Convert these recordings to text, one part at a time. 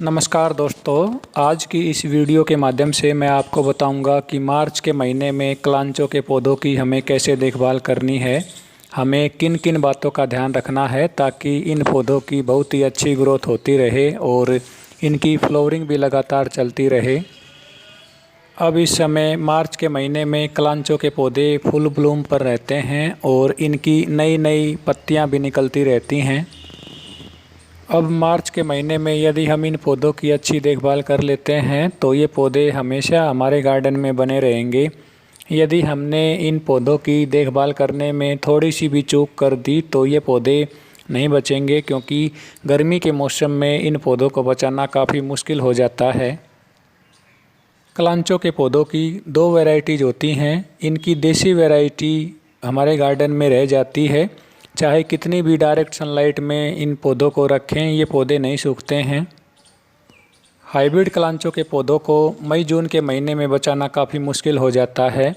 नमस्कार दोस्तों, आज की इस वीडियो के माध्यम से मैं आपको बताऊंगा कि मार्च के महीने में कलांचों के पौधों की हमें कैसे देखभाल करनी है। हमें किन किन बातों का ध्यान रखना है ताकि इन पौधों की बहुत ही अच्छी ग्रोथ होती रहे और इनकी फ्लावरिंग भी लगातार चलती रहे। अब इस समय मार्च के महीने में कलांचों के पौधे फुल ब्लूम पर रहते हैं और इनकी नई नई पत्तियाँ भी निकलती रहती हैं। अब मार्च के महीने में यदि हम इन पौधों की अच्छी देखभाल कर लेते हैं तो ये पौधे हमेशा हमारे गार्डन में बने रहेंगे। यदि हमने इन पौधों की देखभाल करने में थोड़ी सी भी चूक कर दी तो ये पौधे नहीं बचेंगे, क्योंकि गर्मी के मौसम में इन पौधों को बचाना काफ़ी मुश्किल हो जाता है। कलांचों के पौधों की दो वैरायटीज़ होती हैं। इनकी देसी वैरायटी हमारे गार्डन में रह जाती है, चाहे कितनी भी डायरेक्ट सनलाइट में इन पौधों को रखें, ये पौधे नहीं सूखते हैं। हाइब्रिड कलांचों के पौधों को मई जून के महीने में बचाना काफ़ी मुश्किल हो जाता है।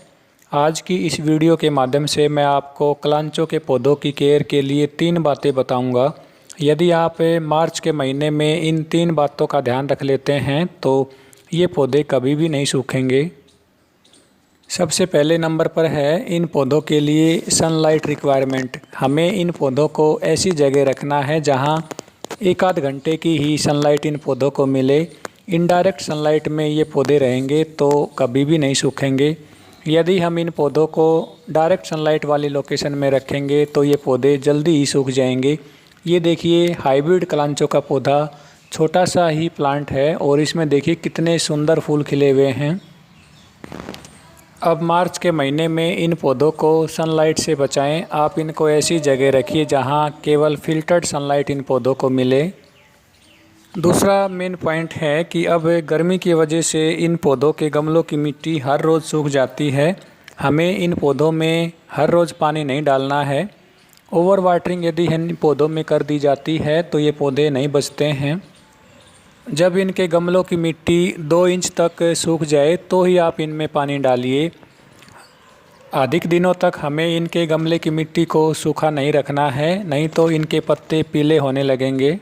आज की इस वीडियो के माध्यम से मैं आपको कलांचों के पौधों की केयर के लिए 3 बातें बताऊंगा। यदि आप मार्च के महीने में इन 3 बातों का ध्यान रख लेते हैं तो ये पौधे कभी भी नहीं सूखेंगे। सबसे पहले नंबर पर है इन पौधों के लिए सनलाइट रिक्वायरमेंट। हमें इन पौधों को ऐसी जगह रखना है जहां 1 आध घंटे की ही सनलाइट इन पौधों को मिले। इनडायरेक्ट सनलाइट में ये पौधे रहेंगे तो कभी भी नहीं सूखेंगे। यदि हम इन पौधों को डायरेक्ट सनलाइट वाली लोकेशन में रखेंगे तो ये पौधे जल्दी ही सूख जाएंगे। ये देखिए, हाइब्रिड कलांचों का पौधा छोटा सा ही प्लांट है और इसमें देखिए कितने सुंदर फूल खिले हुए हैं। अब मार्च के महीने में इन पौधों को सनलाइट से बचाएं। आप इनको ऐसी जगह रखिए जहां केवल फिल्टर्ड सनलाइट इन पौधों को मिले। दूसरा मेन पॉइंट है कि अब गर्मी की वजह से इन पौधों के गमलों की मिट्टी हर रोज़ सूख जाती है। हमें इन पौधों में हर रोज़ पानी नहीं डालना है। ओवर वाटरिंग यदि इन पौधों में कर दी जाती है तो ये पौधे नहीं बचते हैं। जब इनके गमलों की मिट्टी 2 इंच तक सूख जाए तो ही आप इनमें पानी डालिए। अधिक दिनों तक हमें इनके गमले की मिट्टी को सूखा नहीं रखना है, नहीं तो इनके पत्ते पीले होने लगेंगे।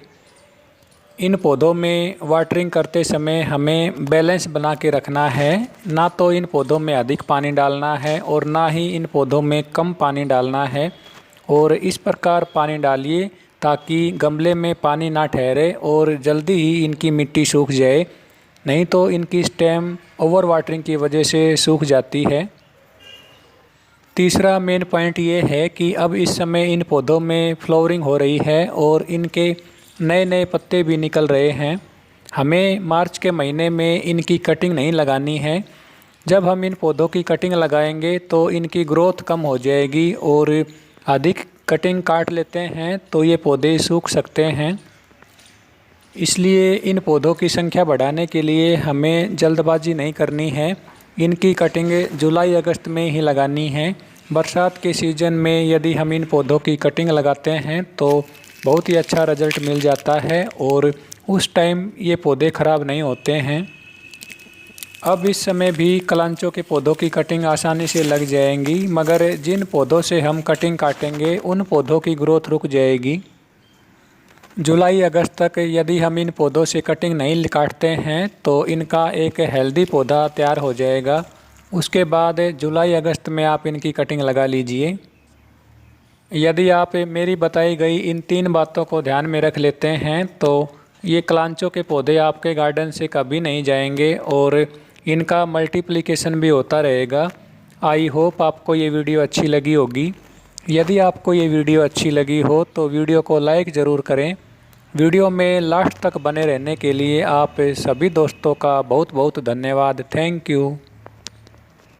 इन पौधों में वाटरिंग करते समय हमें बैलेंस बना के रखना है। ना तो इन पौधों में अधिक पानी डालना है और ना ही इन पौधों में कम पानी डालना है। और इस प्रकार पानी डालिए ताकि गमले में पानी ना ठहरे और जल्दी ही इनकी मिट्टी सूख जाए, नहीं तो इनकी स्टेम ओवर वाटरिंग की वजह से सूख जाती है। तीसरा मेन पॉइंट ये है कि अब इस समय इन पौधों में फ्लावरिंग हो रही है और इनके नए नए पत्ते भी निकल रहे हैं। हमें मार्च के महीने में इनकी कटिंग नहीं लगानी है। जब हम इन पौधों की कटिंग लगाएंगे तो इनकी ग्रोथ कम हो जाएगी और अधिक कटिंग काट लेते हैं तो ये पौधे सूख सकते हैं। इसलिए इन पौधों की संख्या बढ़ाने के लिए हमें जल्दबाजी नहीं करनी है। इनकी कटिंग जुलाई अगस्त में ही लगानी है। बरसात के सीज़न में यदि हम इन पौधों की कटिंग लगाते हैं तो बहुत ही अच्छा रिजल्ट मिल जाता है और उस टाइम ये पौधे ख़राब नहीं होते हैं। अब इस समय भी कलांचों के पौधों की कटिंग आसानी से लग जाएंगी, मगर जिन पौधों से हम कटिंग काटेंगे उन पौधों की ग्रोथ रुक जाएगी। जुलाई अगस्त तक यदि हम इन पौधों से कटिंग नहीं काटते हैं तो इनका एक हेल्दी पौधा तैयार हो जाएगा। उसके बाद जुलाई अगस्त में आप इनकी कटिंग लगा लीजिए। यदि आप मेरी बताई गई इन 3 बातों को ध्यान में रख लेते हैं तो ये कलांचों के पौधे आपके गार्डन से कभी नहीं जाएंगे और इनका मल्टीप्लिकेशन भी होता रहेगा। आई होप आपको ये वीडियो अच्छी लगी होगी। यदि आपको ये वीडियो अच्छी लगी हो तो वीडियो को लाइक ज़रूर करें। वीडियो में लास्ट तक बने रहने के लिए आप सभी दोस्तों का बहुत बहुत धन्यवाद। Thank you.